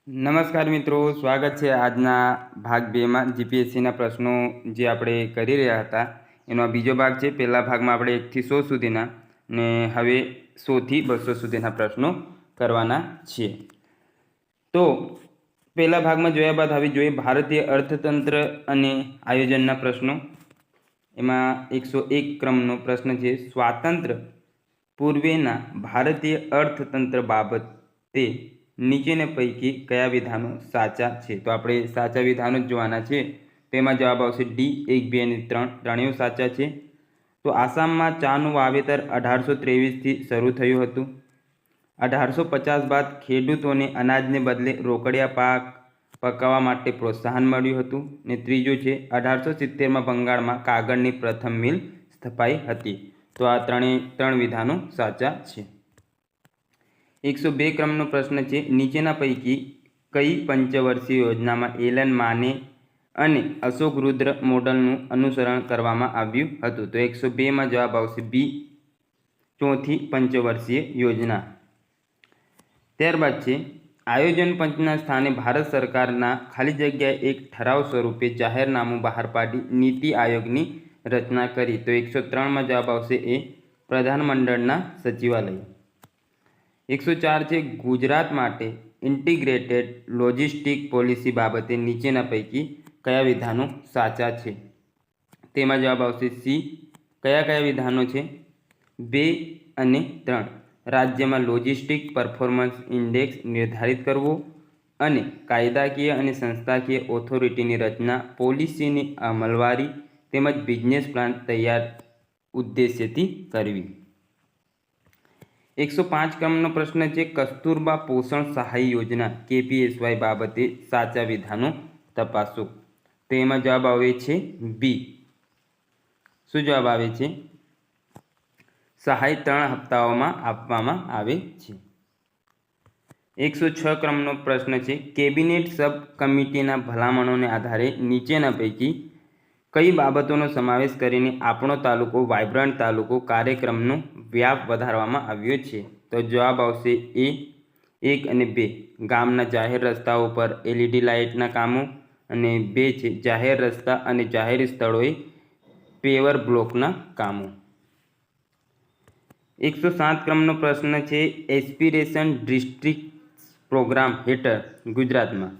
નમસ્કાર મિત્રો, સ્વાગત છે આજના ભાગ 2માં જીપીએસસીના પ્રશ્નો જે આપણે કરી રહ્યા હતા એનો આ બીજો ભાગ છે। પહેલા ભાગમાં આપણે 1 થી 100 સુધીના ને હવે 100 થી 200 સુધીના પ્રશ્નો કરવાના છીએ। તો પહેલા ભાગમાં જોયા બાદ હવે જોઈએ ભારતીય અર્થતંત્ર અને આયોજનના પ્રશ્નો। એમાં 101 ક્રમનો પ્રશ્ન છે, સ્વાતંત્ર્ય પૂર્વેના ભારતીય અર્થતંત્ર બાબતે નીચેના પૈકી કયા વિધાનો સાચા છે? તો આપણે સાચા વિધાનો જ જોવાના છે। તેમાં જવાબ આવશે ડી 1, 2 અને 3 ત્રણેય સાચા છે। તો આસામમાં ચાનું વાવેતર 1823થી શરૂ થયું હતું। 1850 બાદ ખેડૂતોને અનાજને બદલે રોકડિયા પાક પકાવવા માટે પ્રોત્સાહન મળ્યું હતું। ને ત્રીજું છે 1870માં બંગાળમાં કાગળની પ્રથમ મિલ સ્થપાઈ હતી। તો આ ત્રણ વિધાનો સાચા છે। 102 ક્રમનો પ્રશ્ન છે, નીચેના પૈકી કઈ પંચવર્ષીય યોજનામાં એલન માને અને અશોક રુદ્ર મોડલનું અનુસરણ કરવામાં આવ્યું હતું? તો 102માં જવાબ આવશે બી, ચોથી પંચવર્ષીય યોજના। ત્યારબાદ છે, આયોજન પંચના સ્થાને ભારત સરકારના ખાલી જગ્યાએ એક ઠરાવ સ્વરૂપે જાહેરનામું બહાર પાડી નીતિ આયોગની રચના કરી। તો 103માં જવાબ આવશે એ, પ્રધાનમંડળના સચિવાલય। 104 છે, ગુજરાત માટે ઇન્ટિગ્રેટેડ લોજિસ્ટિક પોલિસી બાબતે નીચેના પૈકી કયા વિધાનો સાચા છે? તેમાં જવાબ આવશે સી। કયા વિધાનો છે? 2 અને 3, રાજ્યમાં લોજિસ્ટિક પરફોર્મન્સ ઇન્ડેક્સ નિર્ધારિત કરવો અને કાયદાકીય અને સંસ્થાકીય ઓથોરિટીની રચના, પોલિસીની અમલવારી તેમજ બિઝનેસ પ્લાન તૈયાર ઉદ્દેશ્યથી કરવી। 105 ક્રમનો પ્રશ્ન છે, કસ્તુરબા પોષણ સહાય યોજના KPSY બાબતે સાચા વિધાનો તપાસો। તો એમાં જવાબ આવે છે બી। શું જવાબ આવે છે? સહાય 3 હપ્તાઓમાં આપવામાં આવે છે। 106 ક્રમનો પ્રશ્ન છે, કેબિનેટ સબ કમિટીના ભલામણોને આધારે નીચેના પૈકી કઈ બાબતોનો સમાવેશ કરીને આપણો તાલુકો વાઇબ્રન્ટ તાલુકો કાર્યક્રમનો વ્યાપ વધારવામાં આવ્યો છે? તો જવાબ આવશે એ, 1 અને 2, ગામના જાહેર રસ્તાઓ પર LED લાઇટના કામો, અને 2 છે જાહેર રસ્તા અને જાહેર સ્થળોએ પેવર બ્લોકના કામો। 107 ક્રમનો પ્રશ્ન છે, એસ્પિરેશન ડિસ્ટ્રિક્ટ પ્રોગ્રામ હેઠળ ગુજરાતમાં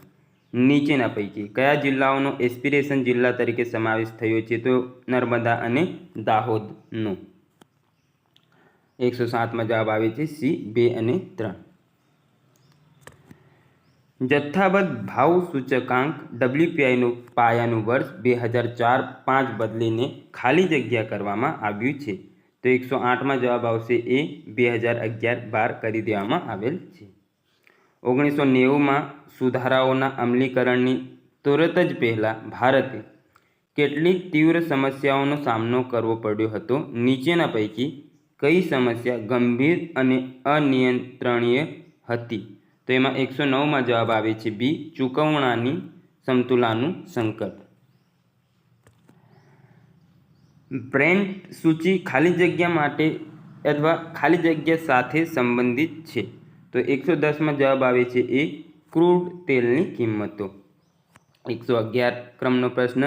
નીચેના પૈકી કયા જિલ્લાઓનો એસ્પિરેશન જિલ્લા તરીકે સમાવેશ થયો છે? તો નર્મદા અને દાહોદનો। 107માં જવાબ આવે છે સી, 2 અને 3। જથ્થાબદ્ધ ભાવ સૂચકાંક WPIનું પાયાનું વર્ષ 2004-5 બદલીને ખાલી જગ્યા કરવામાં આવ્યું છે। તો 108માં જવાબ આવશે એ, 2011-12 કરી દેવામાં આવેલ છે। 1990માં સુધારાઓના અમલીકરણની તુરત જ પહેલાં ભારતે કેટલીક તીવ્ર સમસ્યાઓનો સામનો કરવો પડ્યો હતો? નીચેના પૈકી કઈ સમસ્યા ગંભીર અને અનિયંત્રણીય હતી? તો એમાં 109માં જવાબ આવે છે બી, ચૂકવણાની સમતુલાનું સંકટ। બ્રેન્ટ સૂચિ ખાલી જગ્યા માટે અથવા ખાલી જગ્યા સાથે સંબંધિત છે? તો 110માં જવાબ આવે છે એ, ક્રૂડ તેલની કિંમતો। 111 ક્રમનો પ્રશ્ન,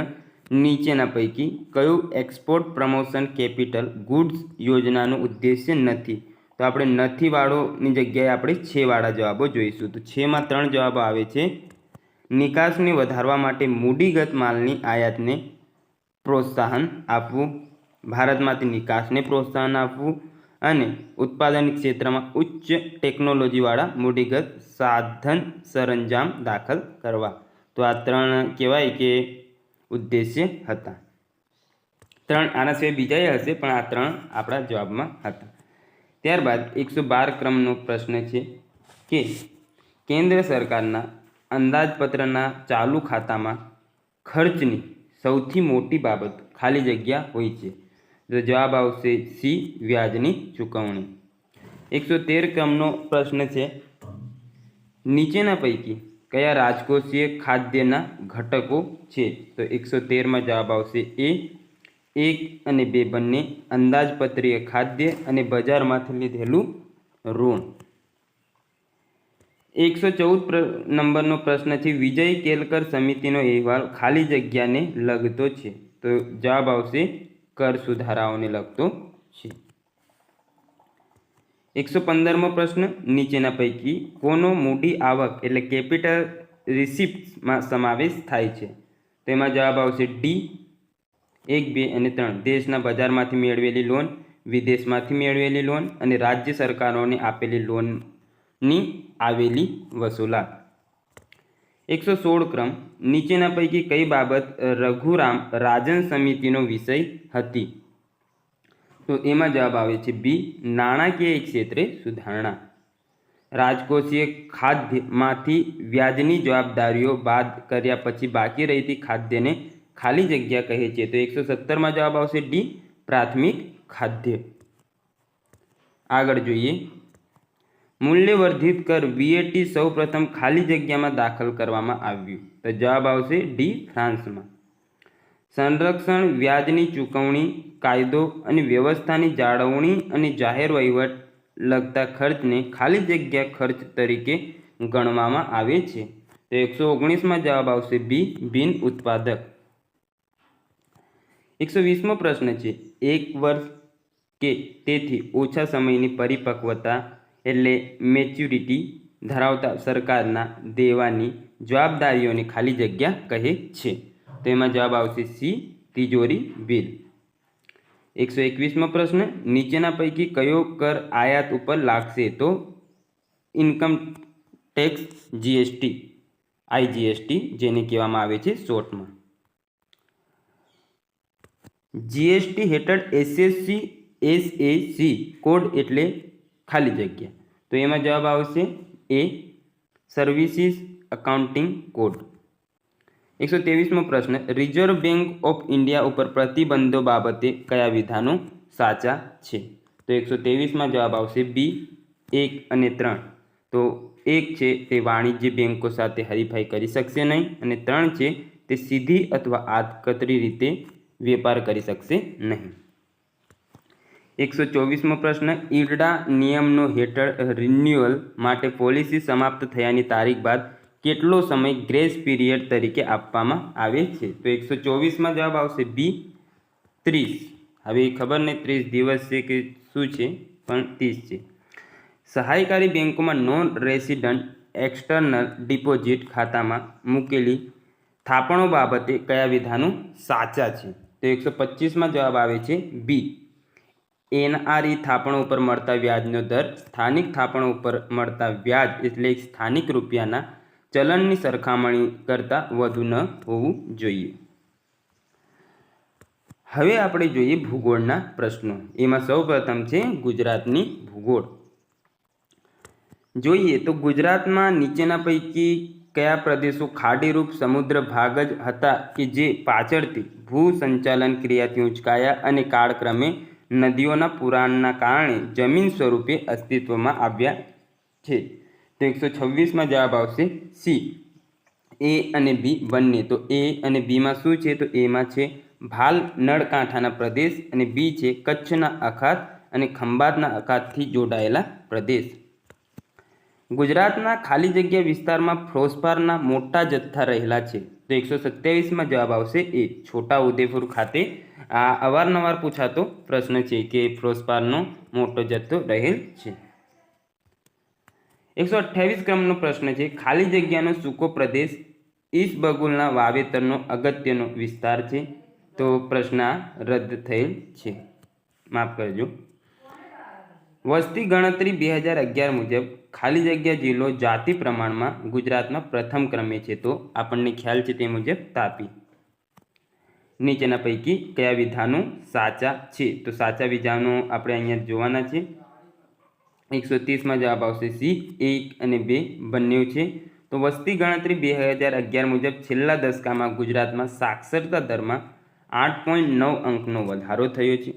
નીચેના પૈકી કયું એક્સપોર્ટ પ્રમોશન કેપિટલ ગુડ્સ યોજનાનું ઉદ્દેશ્ય નથી? તો આપણે નથી વાળોની જગ્યાએ આપણે છે વાળા જવાબો જોઈશું। તો છેમાં 3 જવાબો આવે છે, નિકાસને વધારવા માટે મૂડીગત માલની આયાતને પ્રોત્સાહન આપવું, ભારતમાંથી નિકાસને પ્રોત્સાહન આપવું અને ઉત્પાદન ક્ષેત્રમાં ઉચ્ચ ટેકનોલોજીવાળા મૂડીગત સાધન સરંજામ દાખલ કરવા। તો આ 3 કહેવાય કે ઉદ્દેશ્ય હતા। 3 આના સિવાય બીજા હશે પણ આ 3 આપણા જવાબમાં હતા। ત્યારબાદ 112 ક્રમનો પ્રશ્ન છે કે કેન્દ્ર સરકારના અંદાજપત્રના ચાલુ ખાતામાં ખર્ચની સૌથી મોટી બાબત ખાલી જગ્યા હોય છે? તો જવાબ આવશે સી, વ્યાજની ચૂકવણી। 113 ક્રમનો પ્રશ્ન છે, નીચેના પૈકી કયા રાજકોષીય ખાદ્યના ઘટકો છે? તો 113માં જવાબ આવશે એ, 1 અને 2 બંને અંદાજપત્રીય ખાદ્ય અને બજારમાંથી લીધેલું ઋણ। 114 નંબરનો પ્રશ્ન છે, વિજય કેલકર સમિતિનો અહેવાલ ખાલી જગ્યાને લગતો છે? તો જવાબ આવશે કર સુધારાઓને લગતો છે. 115મો પ્રશ્ન, નીચેના પૈકી કોનો મૂડી આવક એટલે કેપિટલ રિસિપ્ટમાં સમાવેશ થાય છે? તેમાં જવાબ આવશે ડી 1, 2 અને 3. દેશના બજારમાંથી મેળવેલી લોન, વિદેશમાંથી મેળવેલી લોન અને રાજ્ય સરકારોને આપેલી લોનની આવેલી વસૂલાત. 116 ક્રમ, નીચેના પૈકી કઈ બાબત રઘુરામ રાજન સમિતિનો વિષય હતી? તો એમાં જવાબ આવે છે બી, નાણાકીય ક્ષેત્રે સુધારણા. રાજકોષીય ખાદ્યમાંથી વ્યાજની જવાબદારીઓ બાદ કર્યા પછી બાકી રહેતી ખાદ્યને ખાલી જગ્યા કહે છે? તો 117માં જવાબ આવશે ડી, પ્રાથમિક ખાદ્ય. આગળ જોઈએ, મૂલ્યવર્ધિત કર વીએટી સૌપ્રથમ ખાલી જગ્યામાં દાખલ કરવામાં આવ્યું? તો જવાબ આવશે ડી, ફ્રાન્સમાં. સંરક્ષણ, વ્યાજની ચૂકવણી, કાયદો અને વ્યવસ્થાની જાળવણી અને જાહેર વહીવટ લગતા ખર્ચને ખાલી જગ્યા ખર્ચ તરીકે ગણવામાં આવે છે? તો 119માં જવાબ આવશે બી, બિન ઉત્પાદક. 120મો પ્રશ્ન છે, 1 વર્ષ કે તેથી ઓછા સમયની પરિપક્વતા એટલે મેચ્યુરિટી ધરાવતા સરકારના દેવાની જવાબદારીઓને ખાલી જગ્યા કહે છે? તો એમાં જવાબ આવશે સી, તિજોરી બિલ. 121મો પ્રશ્ન, નીચેના પૈકી કયો કર આયાત ઉપર લાગશે? તો ઇન્કમ ટેક્સ જીએસટી, આઈજીએસટી જેને કહેવામાં આવે છે શોર્ટમાં. જીએસટી હેઠળ એસએસસી કોડ એટલે ખાલી જગ્યા? તો એમાં જવાબ આવશે એ, સર્વિસીસ એકાઉન્ટિંગ કોડ. 123મો પ્રશ્ન, રિઝર્વ બેંક ઓફ ઇન્ડિયા ઉપર પ્રતિબંધો બાબતે કયા વિધાનો સાચા છે? તો 123માં જવાબ આવશે બી, 1 અને 3. તો 1 છે તે વાણિજ્ય બેંકો સાથે હરીફાઈ કરી શકશે નહીં, અને 3 છે તે સીધી અથવા આડકતરી રીતે વેપાર કરી શકશે નહીં. 124મો પ્રશ્ન, ઈરડા નિયમનો હેઠળ રિન્યુઅલ માટે પોલિસી સમાપ્ત થયાની તારીખ બાદ કેટલો સમય ગ્રેસ પીરિયડ તરીકે આપવામાં આવે છે? તો 124માં જવાબ આવશે બી, 30. હવે ખબર નહીં 30 દિવસ છે કે શું છે, પણ 30 છે. સહાયકારી બેંકોમાં નોન રેસિડન્ટ એક્સટર્નલ ડિપોઝિટ ખાતામાં મૂકેલી થાપણો બાબતે કયા વિધાનો સાચા છે? તો 125માં જવાબ આવે છે બી, એનઆરઈ થાપણો ઉપર મળતા વ્યાજનો દર સ્થાનિક થાપણો ઉપર મળતા વ્યાજ એટલે સ્થાનિક રૂપિયાના ચલણની સરખામણી કરતાં વધુ ન હોવું જોઈએ. હવે આપણે જોઈએ ભૂગોળના પ્રશ્નો. એમાં સૌપ્રથમ છે ગુજરાતની ભૂગોળ. જોઈએ તો ગુજરાતમાં નીચેના પૈકી કયા પ્રદેશો ખાડીરૂપ સમુદ્ર ભાગ જ હતા કે જે પાછળથી ભૂ સંચાલન ક્રિયાથી ઊંચકાયા અને કાળક્રમે નદીઓના પુરાણના કારણે જમીન સ્વરૂપે અસ્તિત્વમાં આવ્યા છે? તો 126માં જવાબ આવશે સી, એ અને બી બંને. તો એ અને બીમાં શું છે? તો એમાં છે ભાલ નળકાંઠાના પ્રદેશ અને બી છે કચ્છના અખાત અને ખંભાતના અખાતથી જોડાયેલા પ્રદેશ. ગુજરાતના ખાલી જગ્યા વિસ્તારમાં ફ્લોસ્પારના મોટા જથ્થા રહેલા છે? તો 127માં જવાબ આવશે એ, છોટા ઉદેપુર ખાતે. આ અવારનવાર પૂછાતો પ્રશ્ન છે કે ફ્લોસ્પારનો મોટો જથ્થો રહેલ છે. 128 ક્રમનો પ્રશ્ન છે, ખાલી જગ્યાનો સૂકો પ્રદેશ ઈસબગુલના વાવેતરનો અગત્યનો વિસ્તાર છે? તો પ્રશ્ન રદ થયેલ છે, માફ કરજો. વસ્તી ગણતરી 2011 મુજબ ખાલી જગ્યા જિલ્લો જાતિ પ્રમાણમાં ગુજરાતમાં પ્રથમ ક્રમે છે? તો આપણને ખ્યાલ છે તે મુજબ તાપી. નીચેના પૈકી કયા વિધાનો સાચા છે? તો સાચા વિધાનો આપણે અહીંયા જોવાના છે. 130માં જવાબ આવશે સી, 1 અને 2 બંને છે. તો વસ્તી ગણતરી 2011 મુજબ છેલ્લા દશકામાં ગુજરાતમાં સાક્ષરતા દરમાં 8.9 અંકનો વધારો થયો છે.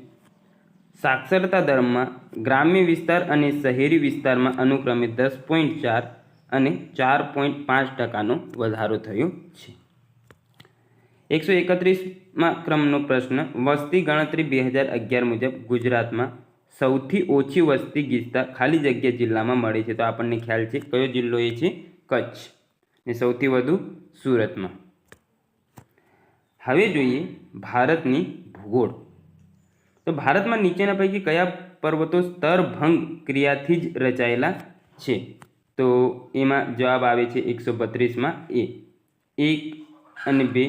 સાક્ષરતા દરમાં ગ્રામ્ય વિસ્તાર અને શહેરી વિસ્તારમાં અનુક્રમે 10.4 અને 4.5% વધારો થયો છે. 131માં ક્રમનો પ્રશ્ન, વસ્તી ગણતરી 2011 મુજબ ગુજરાતમાં સૌથી ઓછી વસ્તી ગીચતા ખાલી જગ્યા જિલ્લામાં મળે છે? તો આપણને ખ્યાલ છે કયો જિલ્લો એ છે? કચ્છ. ને સૌથી વધુ સુરતમાં. હવે જોઈએ ભારતની ભૂગોળ. તો ભારતમાં નીચેના પૈકી કયા પર્વતો સ્તરભંગ ક્રિયાથી જ રચાયેલા છે? તો એમાં જવાબ આવે છે 132માં એ. 1 અને 2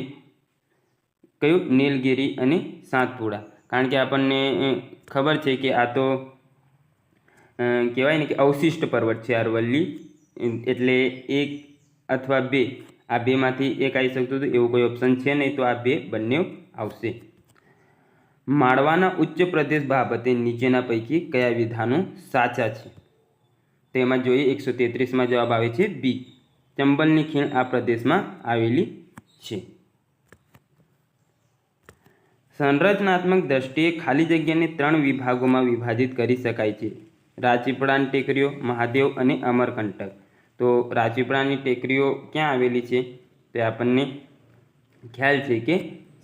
કયું? નીલગિરી અને સાતપુડા. કારણ કે આપણને ખબર છે કે આ તો કહેવાય ને કે અવશિષ્ટ પર્વત છે અરવલ્લી, એટલે 1 અથવા 2 આ બેમાંથી એક આવી શકતું હતું, એવું કોઈ ઓપ્શન છે નહીં, તો આ બંને આવશે. માળવાના ઉચ્ચ પ્રદેશ બાબતે નીચેના પૈકી કયા વિધાનો સાચા છે? તેમાં જોઈએ 133માં જવાબ આવે છે બી. ચંબલની ખીણ આ પ્રદેશમાં આવેલી છે. સંરચનાત્મક દ્રષ્ટિએ ખાલી જગ્યાને 3 વિભાગોમાં વિભાજિત કરી શકાય છે. રાજપીપળાની ટેકરીઓ, મહાદેવ અને અમરકંટક. તો રાજપીપળાની ટેકરીઓ ક્યાં આવેલી છે? તો આપણને ખ્યાલ છે કે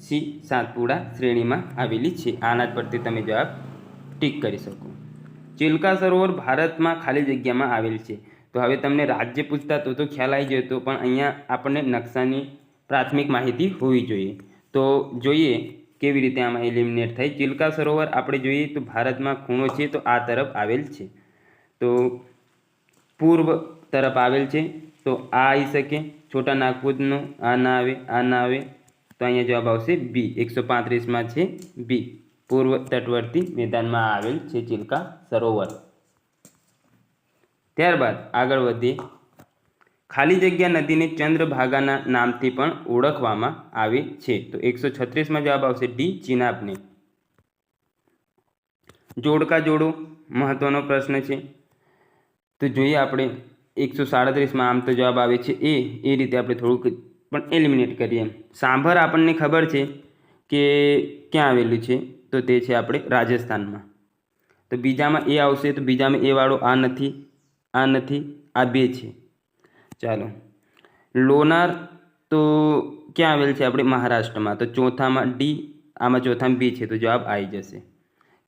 સી સાતપુડા શ્રેણીમાં આવેલી છે. આના જ પરથી તમે જવાબ ટીક કરી શકો. ચિલ્કા સરોવર ભારતમાં ખાલી જગ્યામાં આવેલ છે. તો હવે તમને રાજ્ય પૂછતા તો ખ્યાલ આવી ગયો હતો, પણ અહીંયા આપણને નકશાની પ્રાથમિક માહિતી હોવી જોઈએ. તો જોઈએ કેવી રીતે આમાં એલિમિનેટ થાય. ચિલ્કા સરોવર આપણે જોઈએ તો ભારતમાં ખૂણો છે તો આ તરફ આવેલ છે, તો પૂર્વ તરફ આવેલ છે, તો આ આવી શકે. છોટા નાગપુરનો આ ના આવે, આ ના આવે, તો અહીંયા જવાબ આવશે બી. 135માં છે બી. પૂર્વ તટવર્તી મેદાનમાં આવેલ છે ચિલ્કા સરોવર. ત્યારબાદ આગળ વધીએ. ખાલી જગ્યા નદીને ચંદ્રભાગાના નામથી પણ ઓળખવામાં આવે છે. તો 136માં જવાબ આવશે ડી. ચિનાબને. જોડકા જોડો મહત્વનો પ્રશ્ન છે. તો જોઈએ આપણે 137માં આમ તો જવાબ આવે છે એ રીતે આપણે થોડુંક પણ એલિમિનેટ કરીએ. સાંભર આપણને ખબર છે કે ક્યાં આવેલું છે, તો તે છે આપણે રાજસ્થાનમાં. તો બીજામાં એ આવશે, તો બીજામાં એ વાળો આ નથી, આ નથી, આ 2 છે. ચાલો, લોનાર તો ક્યાં આવેલ છે? આપણે મહારાષ્ટ્રમાં. તો ચોથામાં ડી, આમાં ચોથામાં બી છે, તો જવાબ આવી જશે.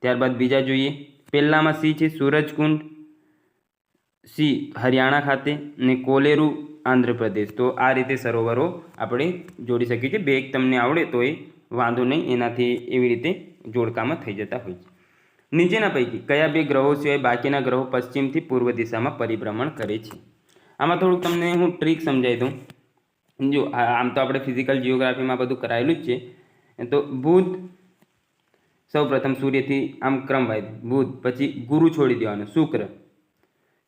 ત્યારબાદ બીજા જોઈએ. પહેલામાં સી છે સૂરજકુંડ, સી હરિયાણા ખાતે, ને કોલેરુ આંધ્રપ્રદેશ. તો આ રીતે સરોવરો આપણે જોડી શકીએ છીએ. 2 તમને આવડે તો એ વાંધો નહીં, એનાથી એવી રીતે જોડકામાં થઈ જતા હોય છે. નીચેના પૈકી કયા 2 ગ્રહો સિવાય બાકીના ગ્રહો પશ્ચિમથી પૂર્વ દિશામાં પરિભ્રમણ કરે છે? આમાં થોડુંક તમને હું ટ્રીક સમજાવી દઉં. જો આમ તો આપણે ફિઝિકલ જિયોગ્રાફીમાં બધું કરાયેલું જ છે. તો બુધ સૌપ્રથમ સૂર્યથી આમ ક્રમવાઇઝ, બુધ, પછી ગુરુ છોડી દેવાનો, શુક્ર,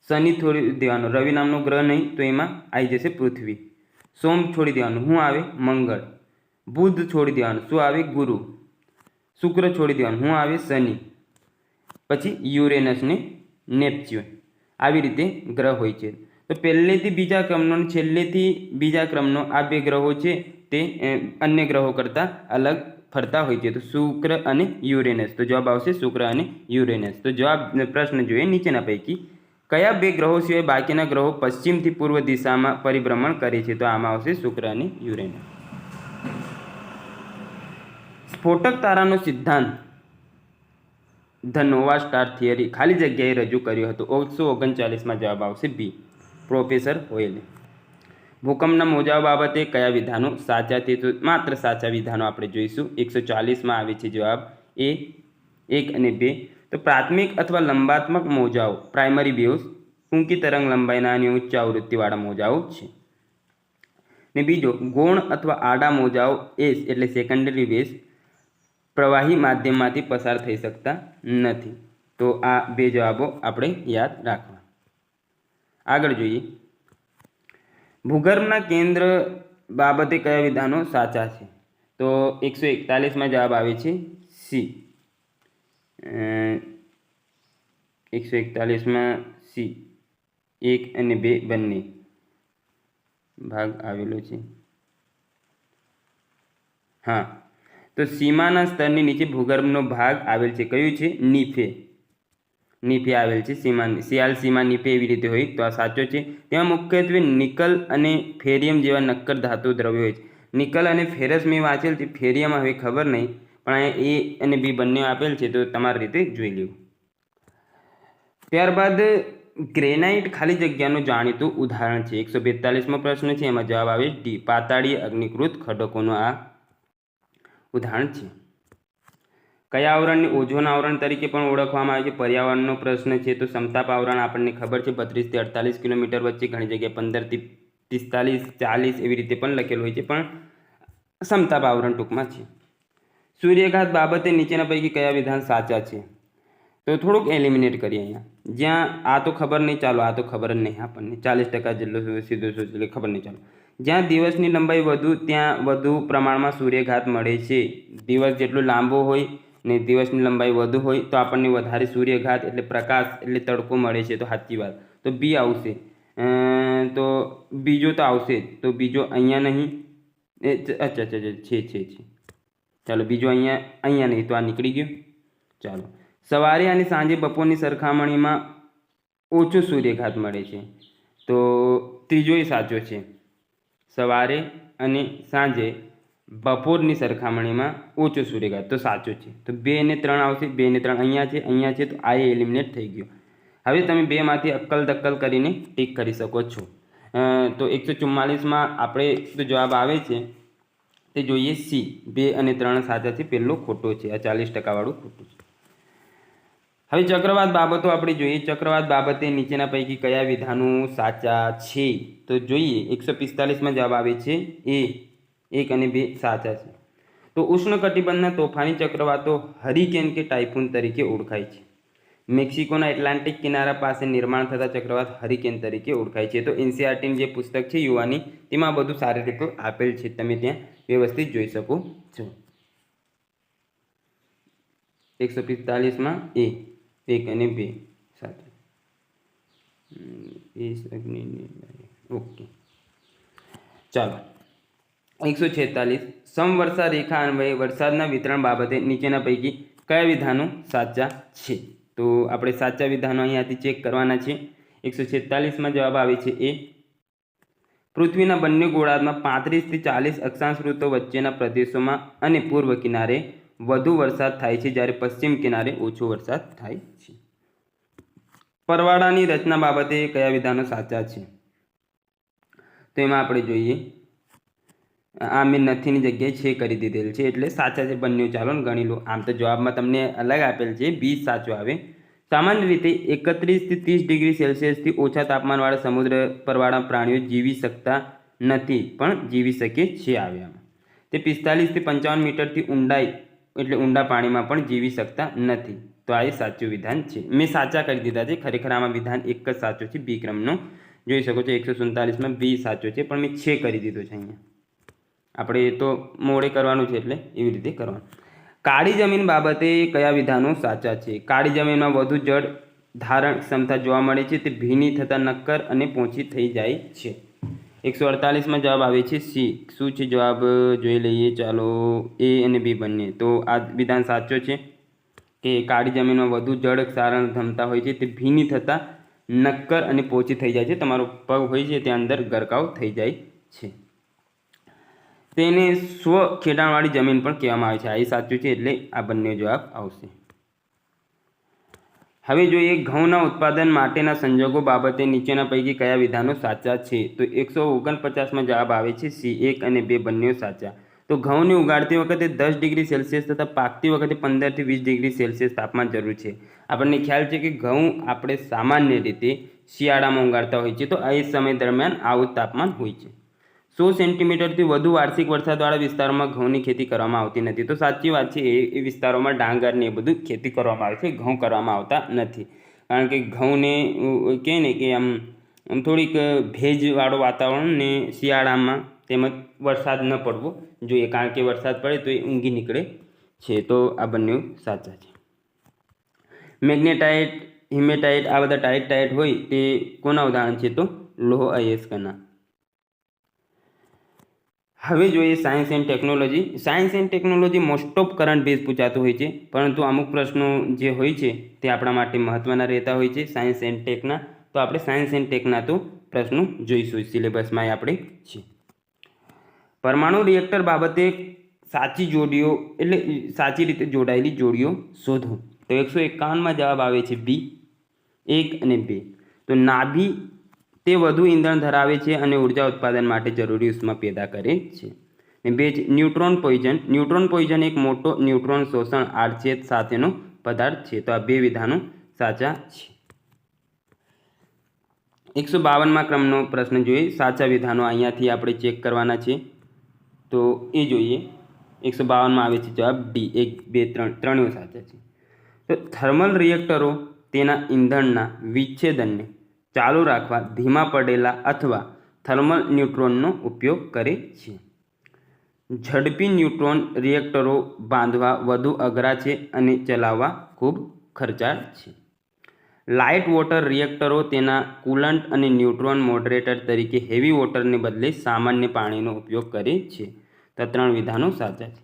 શનિ છોડી દેવાનો, રવિ નામનો ગ્રહ નહીં તો એમાં આવી જશે પૃથ્વી, સોમ છોડી દેવાનું, શું આવે? મંગળ, બુધ છોડી દેવાનું, શું આવે? ગુરુ, શુક્ર છોડી દેવાનું, શું આવે? શનિ, પછી યુરેનસ ને નેપચ્યુન. આવી રીતે ગ્રહ હોય છે. તો પહેલેથી બીજા ક્રમનો અને છેલ્લેથી બીજા ક્રમનો આ 2 ગ્રહો છે તે અન્ય ગ્રહો કરતાં અલગ ફરતા હોય છે. તો શુક્ર અને યુરેનસ. તો જવાબ આવશે શુક્ર અને યુરેનસ. તો જવાબ પ્રશ્ન જોઈએ નીચેના પૈકી કયા 2 ગ્રહો સિવાય બાકીના ગ્રહો પશ્ચિમથી પૂર્વ દિશામાં પરિભ્રમણ કરે છે? તો આમાં આવશે શુક્ર અને યુરેનસ. સ્ફોટક તારાનો સિદ્ધાંત ધ નોવા સ્ટાર થિયરી ખાલી જગ્યાએ રજૂ કર્યો હતો? 1939માં જવાબ આવશે બી. પ્રોફેસર હોયલે. ભૂકંપના મોજાઓ બાબતે કયા વિધાનો સાચા છે? તો માત્ર સાચા વિધાનો આપણે જોઈશું. 140માં આવે છે જવાબ એ. 1 અને 2. તો પ્રાથમિક અથવા લંબાત્મક મોજાઓ પ્રાઇમરી વેવ્સ ટૂંકી તરંગ લંબાઈના અને ઉચ્ચ આવૃત્તિવાળા મોજાઓ છે. ને બીજો ગૌણ અથવા આડા મોજાઓ એસ એટલે સેકન્ડરી વેવ્સ પ્રવાહી માધ્યમમાંથી પસાર થઈ શકતા નથી. તો આ 2 જવાબો આપણે યાદ રાખવા. આગળ જોઈએ. ભૂગર્ભના કેન્દ્ર બાબતે કયા વિધાનો સાચા છે? તો 141માં જવાબ આવે છે સી. 141માં સી. 1 અને 2 બંને ભાગ આવેલો છે. હા, તો સીમાના સ્તરની નીચે ભૂગર્ભનો ભાગ આવેલ છે. કયું છે? નીફે. નીફે આવેલ છે. સિયાલ સીમા નીફે એવી રીતે હોય, તો આ સાચો છે. તેમાં મુખ્યત્વે નિકલ અને ફેરિયમ જેવા નક્કર ધાતુ દ્રવ્યો હોય છે. નિકલ અને ફેરસ મેં વાંચેલ છે, ફેરિયમ હવે ખબર નહીં, પણ અહીંયા એ અને બી બંને આપેલ છે, તો તમારી રીતે જોઈ લેવું. ત્યારબાદ ગ્રેનાઇટ ખાલી જગ્યાનું જાણીતું ઉદાહરણ છે. 142મો પ્રશ્ન છે, એમાં જવાબ આવે ડી, પાતાળીય અગ્નિકૃત ખડકોનું આ ઉદાહરણ છે. કયા આવરણને ઓઝોન આવરણ તરીકે પણ ઓળખવામાં આવે છે? પર્યાવરણનો પ્રશ્ન છે. તો સમતાપ આવરણ આપણને ખબર છે 32 થી 48 કિલોમીટર વચ્ચે, ઘણી જગ્યાએ 15 થી 45, 40 એવી રીતે પણ લખેલું હોય છે, પણ સમતાપ આવરણ ટૂંકમાં છે. સૂર્યઘાત બાબતે નીચેના પૈકી કયા વિધાન સાચા છે? તો થોડુંક એલિમિનેટ કરીએ અહીંયા. જ્યાં આ તો ખબર નહીં, ચાલો આ તો ખબર જ નહીં આપણને, 40% જેટલો સીધો એટલે ખબર નહીં, ચાલો. જ્યાં દિવસની લંબાઈ વધુ ત્યાં વધુ પ્રમાણમાં સૂર્યઘાત મળે છે. દિવસ જેટલો લાંબો હોય ને દિવસની લંબાઈ વધુ હોય તો આપણને વધારે સૂર્યઘાત એટલે પ્રકાશ એટલે તડકો મળે છે. તો સાચી વાત, તો બી આવશે. તો બીજો તો આવશે જ, તો બીજો અહીંયા નહીં, અચ્છા છે. ચાલો બીજો અહીંયા નહીં, તો આ નીકળી ગયો. ચાલો, સવારે અને સાંજે બપોરની સરખામણીમાં ઓછો સૂર્યઘાત મળે છે. તો ત્રીજો એ સાચો છે. સવારે અને સાંજે બપોરની સરખામણીમાં ઓછો સૂર્યઘાત, તો સાચો છે. તો 2 અને 3 આવશે. 2 અને 3 અહીંયા છે, તો આ એલિમિનેટ થઈ ગયો. હવે તમે બેમાંથી અક્કલ દક્કલ કરીને ટીક કરી શકો છો. તો 144માં આપણે તો જવાબ આવે છે તે જોઈએ સી, 2 અને 3 સાચા છે, પહેલો ખોટો છે. આ 40% વાળું ખોટું છે. હવે ચક્રવાત બાબતો આપણે જોઈએ. ચક્રવાત બાબતે નીચેના પૈકી કયા વિધાનો સાચા છે? તો જોઈએ 145માં જવાબ આવે છે એ, 1 અને 2 સાચા છે. તો ઉષ્ણકટિબંધના તોફાની ચક્રવાતો હરિકેન કે ટાઇફૂન તરીકે ઓળખાય છે. મેક્સિકોના એટલાન્ટિક કિનારા પાસે નિર્માણ થતા ચક્રવાત હરિકેન તરીકે ઓળખાય છે. તો એનસીઆરટીનું જે પુસ્તક છે યુવાની, તેમાં બધું સારી રીતે આપેલ છે, તમે ત્યાં વ્યવસ્થિત જોઈ શકો છો. 145માં એ, 1 અને 2 સાચું. ઓકે, ચાલો. 146 સમવર્ષા રેખા અન્વયે વરસાદના વિતરણ બાબતે નીચેના પૈકી કયા વિધાનો સાચા છે? તો આપણે સાચા વિધાનો અહીંયાથી ચેક કરવાના છે. 146માં જવાબ આવે છે એ, પૃથ્વીના બંને ગોળાર્ધમાં 35 થી 40 અક્ષાંશ ઋતુઓ વચ્ચેના પ્રદેશોમાં અને પૂર્વ કિનારે વધુ વરસાદ થાય છે, જ્યારે પશ્ચિમ કિનારે ઓછો વરસાદ થાય છે. પરવાળાની રચના બાબતે કયા વિધાનો સાચા છે? તો એમાં આપણે જોઈએ, આ મેં નથીની જગ્યાએ છે કરી દીધેલ છે, એટલે સાચા છે બંને. ચાલો ને ગણી લો. આમ તો જવાબમાં તમને અલગ આપેલ છે, બી સાચો આવે. સામાન્ય રીતે 31 થી 30 ડિગ્રી સેલ્સિયસથી ઓછા તાપમાનવાળા સમુદ્ર પરવાળા પ્રાણીઓ જીવી શકતા નથી, પણ જીવી શકે છે. આવે આમાં તે 45 થી 55 મીટરથી ઊંડાઈ એટલે ઊંડા પાણીમાં પણ જીવી શકતા નથી. તો આ એ સાચું વિધાન છે. મેં સાચા કરી દીધા છે, ખરેખર આમાં વિધાન એક જ સાચો છે, બી ક્રમનો જોઈ શકો છો. 147માં બી સાચો છે, પણ મેં છે કરી દીધો છે. અહીંયા આપણે તો મોડે કરવાનું છે, એટલે એવી રીતે કરવાનું. કાળી જમીન બાબતે કયા વિધાનો સાચા છે? કાળી જમીનમાં વધુ જળ ધારણ ક્ષમતા જોવા મળે છે, તે ભીની થતાં નક્કર અને પોચી થઈ જાય છે. 148માં જવાબ આવે છે સી. શું છે જવાબ જોઈ લઈએ. ચાલો, એ અને બી બંને. તો આ વિધાન સાચો છે કે કાળી જમીનમાં વધુ જળ ધારણ ક્ષમતા હોય છે, તે ભીની થતાં નક્કર અને પોચી થઈ જાય છે. તમારો પગ હોય છે ત્યાં અંદર ગરકાવ થઈ જાય છે. તેને સ્વ ખેડાણવાળી જમીન પણ કહેવામાં આવે છે. આ એ સાચું છે, એટલે આ બંને જવાબ આવશે. હવે જોઈએ ઘઉંના ઉત્પાદન માટેના સંજોગો બાબતે નીચેના પૈકી કયા વિધાનો સાચા છે? તો 149માં જવાબ આવે છે સી, 1 અને 2 બંને સાચા. તો ઘઉંને ઉગાડતી વખતે 10 ડિગ્રી સેલ્સિયસ તથા પાકતી વખતે 15 થી 20 ડિગ્રી સેલ્સિયસ તાપમાન જરૂર છે. આપણને ખ્યાલ છે કે ઘઉં આપણે સામાન્ય રીતે શિયાળામાં ઉગાડતા હોય છે, તો આ સમય દરમિયાન આવું તાપમાન હોય છે. 100 સેન્ટીમીટરથી વધુ વાર્ષિક વરસાદવાળા વિસ્તારોમાં ઘઉંની ખેતી કરવામાં આવતી નથી. તો સાચી વાત છે, એ વિસ્તારોમાં ડાંગરને એ બધું ખેતી કરવામાં આવે છે, ઘઉં કરવામાં આવતા નથી. કારણ કે ઘઉંને કહે ને કે આમ થોડીક ભેજવાળું વાતાવરણ ને શિયાળામાં તેમજ વરસાદ ન પડવો જોઈએ, કારણ કે વરસાદ પડે તો એ ઊંઘી નીકળે છે. તો આ બંને સાચા છે. મેગ્નેટાઇટ, હિમેટાઇટ, આ બધા ટાઇટ હોય તે કોના ઉદાહરણ છે? તો લોહ અયસ્કના. હવે જોઈએ science and technology. Science and technology most of current base પૂછાતું હોય છે, પરંતુ અમુક પ્રશ્નો જે હોય છે તે આપણા માટે મહત્ત્વના રહેતા હોય છે સાયન્સ એન્ડ ટેકના. તો આપણે સાયન્સ એન્ડ ટેકના તો પ્રશ્નો જોઈશું, સિલેબસમાં આપણે છે. પરમાણુ રિએક્ટર બાબતે સાચી જોડીઓ એટલે સાચી રીતે જોડાયેલી જોડીઓ શોધો. તો 151માં જવાબ આવે છે બી, 1 અને 2. તો નાભી તે વધુ ઈંધણ ધરાવે છે અને ઉર્જા ઉત્પાદન માટે જરૂરી ઉષ્મા પેદા કરે છે. અને 2 છે ન્યુટ્રોન પોઈઝન. ન્યુટ્રોન પોઈઝન એક મોટો ન્યુટ્રોન શોષણ આડછેદ સાથેનો પદાર્થ છે. તો આ 2 વિધાનો સાચા છે. 152માં ક્રમનો પ્રશ્ન જોઈએ. સાચા વિધાનો અહીંયાથી આપણે ચેક કરવાના છે. તો એ જોઈએ. 152માં આવે છે જવાબ ડી. 1, 2, 3 ત્રણેય સાચા છે. તો થર્મલ રિએક્ટરો તેના ઈંધણના વિચ્છેદનને ચાલુ રાખવા ધીમા પડેલા અથવા થર્મલ ન્યુટ્રોનનો ઉપયોગ કરે છે. ઝડપી ન્યુટ્રોન રિએક્ટરો બાંધવા વધુ અઘરા છે અને ચલાવવા ખૂબ ખર્ચાળ છે. લાઇટ વોટર રિએક્ટરો તેના કુલન્ટ અને ન્યુટ્રોન મોડરેટર તરીકે હેવી વોટરને બદલે સામાન્ય પાણીનો ઉપયોગ કરે છે. તો 3 વિધાનો સાચા છે.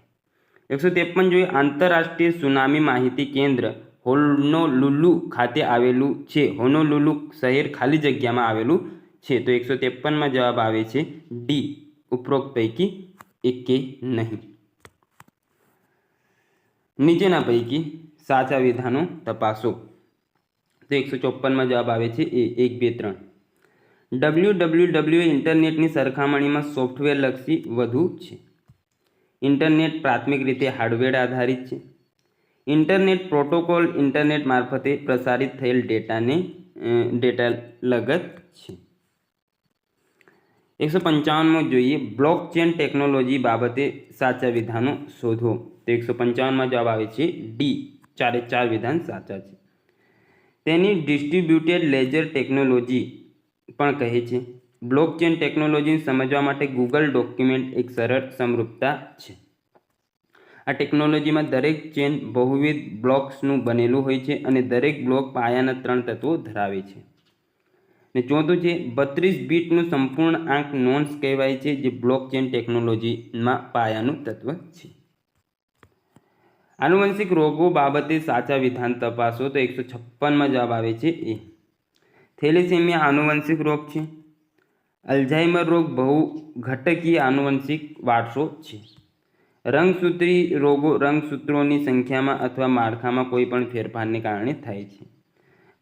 153 જોઈએ. આંતરરાષ્ટ્રીય સુનામી માહિતી કેન્દ્ર હોનોલુલુ ખાતે આવેલું છે. હોનોલુલુ શહેર ખાલી જગ્યામાં આવેલું છે. તો 153માં જવાબ આવે છે ડી. ઉપરોક્ત પૈકી એકેય નહીં. નીચેના પૈકી સાચા વિધાનો તપાસો. તો 154માં જવાબ આવે છે એ. 1, 2, 3. www ઇન્ટરનેટની સરખામણીમાં સોફ્ટવેરલક્ષી વધુ છે. ઇન્ટરનેટ પ્રાથમિક રીતે હાર્ડવેર આધારિત છે. ઇન્ટરનેટ પ્રોટોકોલ ઇન્ટરનેટ મારફતે પ્રસારિત થયેલ ડેટા લગત છે. 155માં જોઈએ. બ્લોકચેન ટેકનોલોજી બાબતે સાચા વિધાનો શોધો. તો 155માં જવાબ આવે છે ડી. 4 વિધાન સાચા છે. તેની ડિસ્ટ્રીબ્યુટેડ લેજર ટેકનોલોજી પણ કહે છે. બ્લોકચેન ટેકનોલોજીને સમજવા માટે ગૂગલ ડોક્યુમેન્ટ એક સરળ સમરૂપતા છે. આ ટેકનોલોજીમાં દરેક ચેન બહુવિધ બ્લોક્સનું બનેલું હોય છે અને દરેક બ્લોક પાયાના 3 તત્વો ધરાવે છે. ને 4 છે 32 બીટનું સંપૂર્ણ આંક નોન્સ કહેવાય છે, જે બ્લોકચેન ટેકનોલોજીમાં પાયાનું તત્વ છે. આનુવંશિક રોગો બાબતે સાચા વિધાન તપાસો. તો 156માં જવાબ આવે છે એ. થેલેસેમિયા આનુવંશિક રોગ છે. અલ્ઝાઇમર રોગ બહુઘટકીય આનુવંશિક વારસો છે. રંગસૂત્રી રોગો રંગસૂત્રોની સંખ્યામાં અથવા માળખામાં કોઈ પણ ફેરફારને કારણે થાય છે.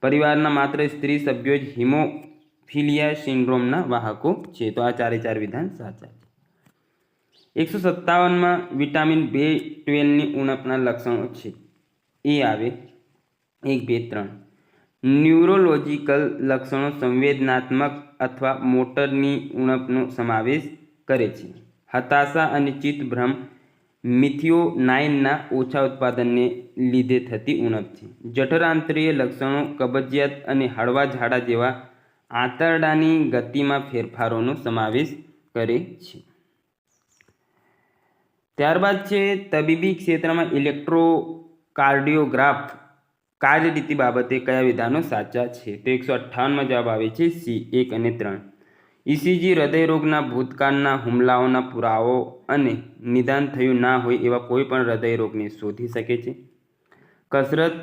પરિવારના માત્ર સ્ત્રી સભ્યો જ હિમોફિલિયા સિન્ડ્રોમના વાહકો છે. તો આ 4 વિધાન સાચા છે. 157માં વિટામિન B12ની ઉણપના લક્ષણો છે. એ આવે 1, 2, 3. ન્યુરોલોજિકલ લક્ષણો સંવેદનાત્મક અથવા મોટરની ઉણપનો સમાવેશ કરે છે. હતાશા અને ચિત્તભ્રમ મિથિયોનાઇનના ઓછા ઉત્પાદનને લીધે થતી ઉણપ છે. જઠરાંતરીય લક્ષણો કબજિયાત અને હળવા ઝાડા જેવા આંતરડાની ગતિમાં ફેરફારોનો સમાવેશ કરે છે. ત્યારબાદ છે તબીબી ક્ષેત્રમાં ઇલેક્ટ્રોકાર્ડિયોગ્રાફ કાર્યરીતિ બાબતે કયા વિધાનો સાચા છે. તો 158માં જવાબ આવે છે સી. 1 અને 3. ઇસીજી હૃદયરોગના ભૂતકાળના હુમલાઓના પુરાવો અને નિદાન થયું ના હોય એવા કોઈ પણ હૃદયરોગને શોધી શકે છે. કસરત,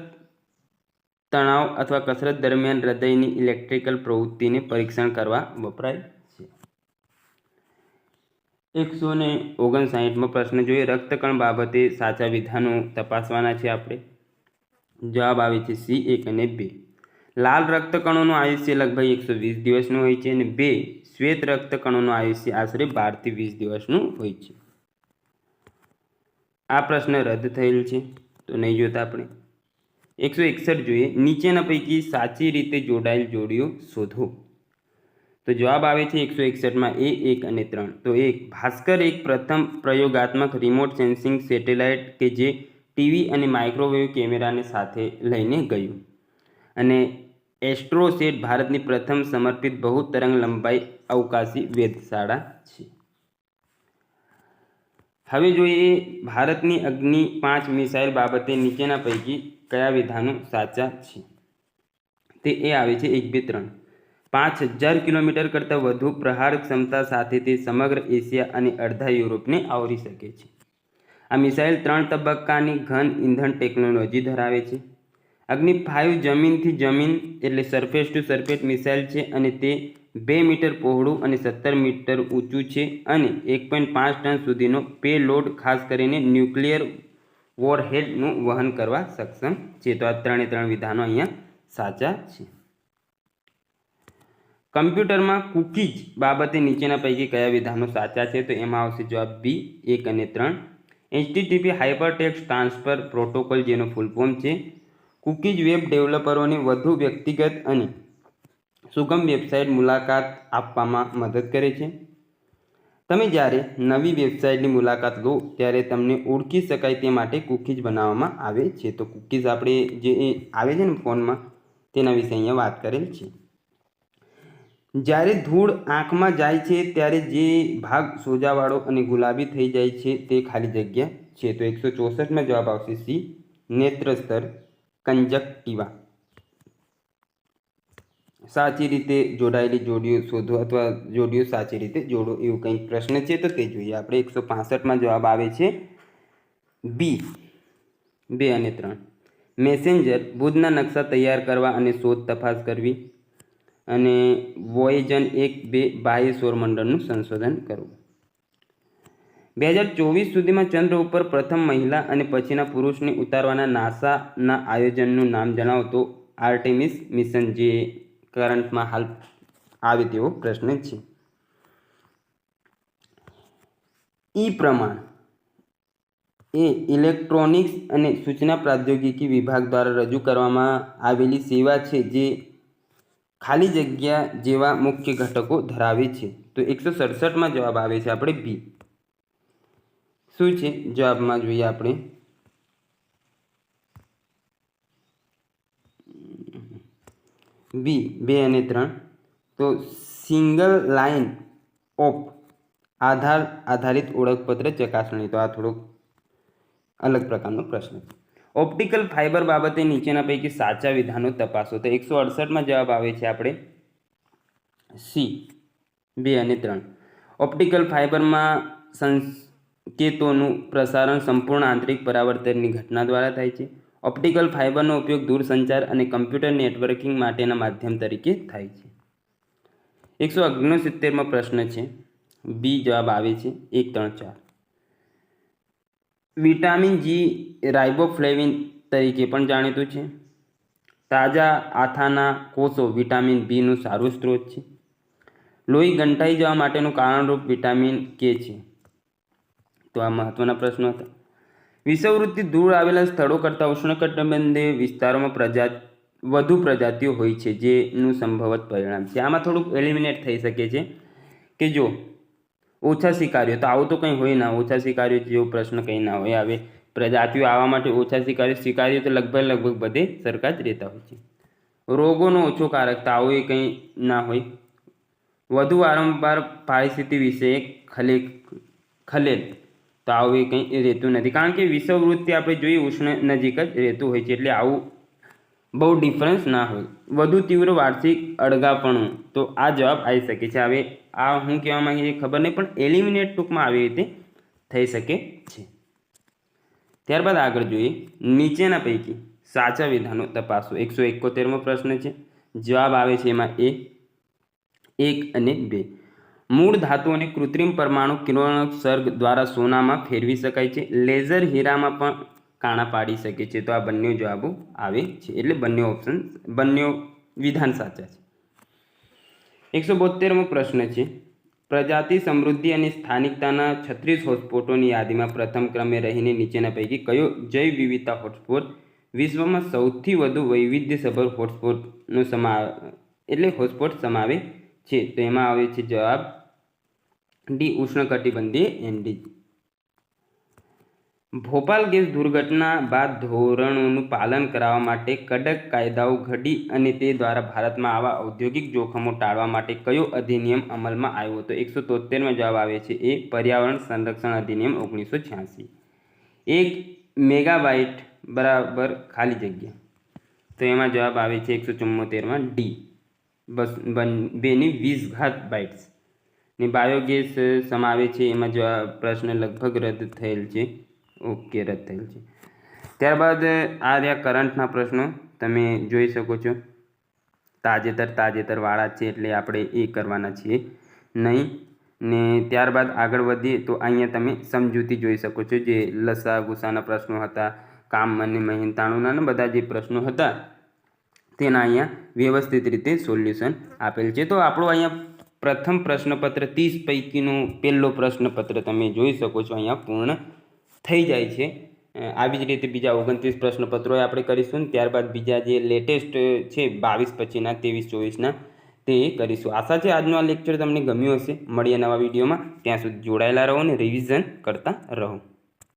તણાવ અથવા કસરત દરમિયાન હૃદયની ઇલેક્ટ્રિકલ પ્રવૃત્તિને પરીક્ષણ કરવા વપરાય છે. 159મો પ્રશ્ન જોઈએ. રક્તકણ બાબતે સાચા વિધાનો તપાસવાના છે આપણે. જવાબ આવે છે સી. 1 અને 2. લાલ રક્તકણોનું આયુષ્ય લગભગ 120 દિવસનું હોય છે અને 2 શ્વેત રક્તકણોનું આયુષ્ય આશરે 12 થી 20 દિવસનું હોય છે. આ પ્રશ્ન રદ થયેલ છે, તો નહીં જોતા આપણે. 161 જોઈએ. નીચેના પૈકી સાચી રીતે જોડાયેલ જોડીઓ શોધો. તો જવાબ આવે છે 161માં એ. 1 અને 3. તો 1 ભાસ્કર એક પ્રથમ પ્રયોગાત્મક રિમોટ સેન્સિંગ સેટેલાઇટ કે જે ટીવી અને માઇક્રોવેવ કેમેરાને સાથે લઈને ગયું. અને એસ્ટ્રોસેટ ભારતની પ્રથમ સમર્પિત બહુતરંગ લંબાઈ અવકાશી વેધશાળા છે. હવે જોઈએ ભારતની અગ્નિ 5 મિસાઇલ બાબતે નીચેના પૈકી કયા વિધાનો સાચા છે. તે એ આવે છે 1, 2, 3. 5000 કિલોમીટર કરતાં વધુ પ્રહાર ક્ષમતા સાથે તે સમગ્ર એશિયા અને અડધા યુરોપને આવરી શકે છે. આ મિસાઇલ 3 તબક્કાની ઘન ઈંધણ ટેકનોલોજી ધરાવે છે. અગ્નિ 5 જમીનથી જમીન એટલે સરફેસ ટુ સરફેસ મિસાઇલ છે અને તે 2 મીટર પહોળું અને 17 મીટર ઊંચું છે અને 1.5 ટન સુધીનો પેલોડ ખાસ કરીને ન્યુક્લિયર વોરહેડનું વહન કરવા સક્ષમ છે. તો આ 3 વિધાનો અહીંયા સાચા છે. કમ્પ્યુટરમાં કૂકીઝ બાબતે નીચેના પૈકી કયા વિધાનો સાચા છે? તો એમાં આવશે જવાબ બી 1 અને 3. HTTP હાઇપરટેક્સ્ટ ટ્રાન્સફર પ્રોટોકોલ, જેનો ફૂલ ફોર્મ છે કૂકીઝ, વેબ ડેવલપરોને વધુ વ્યક્તિગત અને સુગમ વેબસાઇટ મુલાકાત આપવામાં મદદ કરે છે. તમે જ્યારે નવી વેબસાઇટની મુલાકાત લો ત્યારે તમને ઓળખી શકાય તે માટે કૂકીઝ બનાવવામાં આવે છે. તો કૂકીઝ આપણે જે આવે છે ને ફોનમાં, તેના વિશે અહીંયા વાત કરેલ છે. જ્યારે ધૂળ આંખમાં જાય છે ત્યારે જે ભાગ સોજાવાળો અને ગુલાબી થઈ જાય છે તે ખાલી જગ્યા છે. તો 164માં જવાબ આવશે સી, નેત્ર સ્તર કંજક્ટિવા. સાચી રીતે જોડાયેલી જોડીઓ શોધો અથવા જોડીઓ સાચી રીતે જોડો, એવું કંઈક પ્રશ્ન છે. તો તે જોઈએ આપણે. 165માં જવાબ આવે છે બી 2 અને 3. મેસેન્જર બુધના નકશા તૈયાર કરવા અને શોધ તપાસ કરવી, અને વોયેજર 1-2 બાહ્ય સૌરમંડળનું સંશોધન કરવું. 2024 સુધીમાં ચંદ્ર ઉપર પ્રથમ મહિલા અને પછીના પુરુષને ઉતારવાના નાસાના આયોજનનું નામ જણાવો. તો આર્ટેમિસ મિશન, જે કરંટમાં હાલ આવે તેવો પ્રશ્ન છે. ઈ પ્રમાણ એ ઇલેક્ટ્રોનિક્સ અને સૂચના પ્રૌદ્યોગિકી વિભાગ દ્વારા રજૂ કરવામાં આવેલી સેવા છે જે ખાલી જગ્યા જેવા મુખ્ય ઘટકો ધરાવે છે. તો 167માં જવાબ આવે છે આપણે બી. શું છે જવાબમાં જોઈએ આપણે. બી 2 અને 3. તો સિંગલ લાઇન ઓફ આધારિત ઓળખપત્ર ચકાસણી. તો આ થોડોક અલગ પ્રકારનો પ્રશ્ન છે. ઓપ્ટિકલ ફાઇબર બાબતે નીચેના પૈકી સાચા વિધાનો તપાસો. તો 168માં જવાબ આવે છે આપણે સી, 2 અને 3. ઓપ્ટિકલ ફાઇબરમાં સંકેતોનું પ્રસારણ સંપૂર્ણ આંતરિક પરાવર્તનની ઘટના દ્વારા થાય છે. ઓપ્ટિકલ ફાઇબરનો ઉપયોગ દૂરસંચાર અને કમ્પ્યુટર નેટવર્કિંગ માટેના માધ્યમ તરીકે થાય છે. 169માં પ્રશ્ન છે, બી જવાબ આવે છે 1, 3, 4. વિટામિન જી રાઇબોફ્લેવિન તરીકે પણ જાણીતું છે. તાજા આથાના કોષો વિટામિન બીનું સારું સ્ત્રોત છે. લોહી ગંઠાઈ જવા માટેનું કારણરૂપ વિટામિન કે છે. તો આ મહત્વના પ્રશ્નો હતા. વિષુવવૃત્તથી દૂર આવેલા સ્થળો કરતાં ઉષ્ણકટિબંધીય વિસ્તારોમાં વધુ પ્રજાતિઓ હોય છે, જેનું સંભવત પરિણામ છે. આમાં થોડુંક એલિમિનેટ થઈ શકે છે કે જો ઓછા શિકારીઓ, તો આવું તો કંઈ હોય ના. ઓછા શિકારીઓ જેવો પ્રશ્ન કંઈ ના હોય. હવે પ્રજાતિઓ આવવા માટે ઓછા શિકારીઓ તો લગભગ બધે સરખા જ રહેતા હોય છે. રોગોનો ઓછો કારક, તો આવું એ કંઈ ના હોય. વધુ વારંવાર પારિસ્થિતિ વિશે ખલેલ, તો આવું એ કંઈ રહેતું નથી. કારણ કે વિષુવવૃત્તિ આપણે જોઈએ ઉષ્ણ નજીક જ રહેતું હોય છે, એટલે આવું બહુ ડિફરન્સ ના હોય. વધુ તીવ્ર વાર્ષિક અળગાપણું, તો આ જવાબ આવી શકે છે. હવે આ હું કહેવા માંગી છે ખબર નહીં, પણ એલિમિનેટ ટૂંકમાં આવી રીતે થઈ શકે છે. ત્યારબાદ આગળ જોઈએ. નીચેના પૈકી સાચા વિધાનો તપાસો. 171મો પ્રશ્ન છે. જવાબ આવે છે એમાં એ 1 અને 2. મૂળ ધાતુઓને કૃત્રિમ પરમાણુ કિરણોત્સર્ગ દ્વારા સોનામાં ફેરવી શકાય છે. લેઝર હીરામાં પણ કાણા પાડી શકે છે. તો આ બંને જવાબો આવે છે, એટલે બંને વિધાન સાચા છે. 172મો પ્રશ્ન છે. પ્રજાતિ સમૃદ્ધિ અને સ્થાનિકતાના 36 હોટસ્પોટોની યાદીમાં પ્રથમ ક્રમે રહીને નીચેના પૈકી કયો જૈવ વિવિધતા હોટસ્પોટ વિશ્વમાં સૌથી વધુ વૈવિધ્યસભર હોટસ્પોટ સમાવે છે? તો એમાં આવે છે જવાબ ડી, ઉષ્ણકટિબંધીય એન્ડીઝ. ભોપાલ ગેસ દુર્ઘટના બાદ ધોરણોનું પાલન કરાવવા માટે કડક કાયદાઓ ઘડી અને તે દ્વારા ભારતમાં આવા ઔદ્યોગિક જોખમો ટાળવા માટે કયો અધિનિયમ અમલમાં આવ્યો? તો 173માં જવાબ આવે છે એ પર્યાવરણ સંરક્ષણ અધિનિયમ 1986. 1 મેગાબાઇટ બરાબર ખાલી જગ્યા, તો એમાં જવાબ આવે છે 174માં ડી, 2 બાઇટ્સ. ને બાયોગેસ સમાવે છે, એમાં જવાબ પ્રશ્ન લગભગ રદ થયેલ છે. ઓકે, રદ થયેલ છે. ત્યારબાદ આ રહ્યા કરંટના પ્રશ્નો, તમે જોઈ શકો છો. તાજેતરવાળા છે, એટલે આપણે એ કરવાના છીએ નહીં. ને ત્યારબાદ આગળ વધીએ તો અહીંયા તમે સમજૂતી જોઈ શકો છો, જે લસા ગુસાના પ્રશ્નો હતા, કામ અને મહેનતાણુના બધા જે પ્રશ્નો હતા તેના અહીંયા વ્યવસ્થિત રીતે સોલ્યુશન આપેલ છે. તો આપણો અહીંયા પ્રથમ પ્રશ્નપત્ર 30 પૈકીનો પહેલો પ્રશ્નપત્ર તમે જોઈ શકો છો અહીંયા પૂર્ણ થઈ જાય છે. આવી જ રીતે બીજા 29 પ્રશ્નપત્રો આપણે કરીશું. ત્યારબાદ બીજા જે લેટેસ્ટ છે 22 પછીના 23 24ના તે કરીશું. આશા છે આજનો આ લેક્ચર તમને ગમ્યો હશે. મળીએ નવા વિડીયોમાં. ત્યાં સુધી જોડાયેલા રહો અને રિવિઝન કરતા રહો.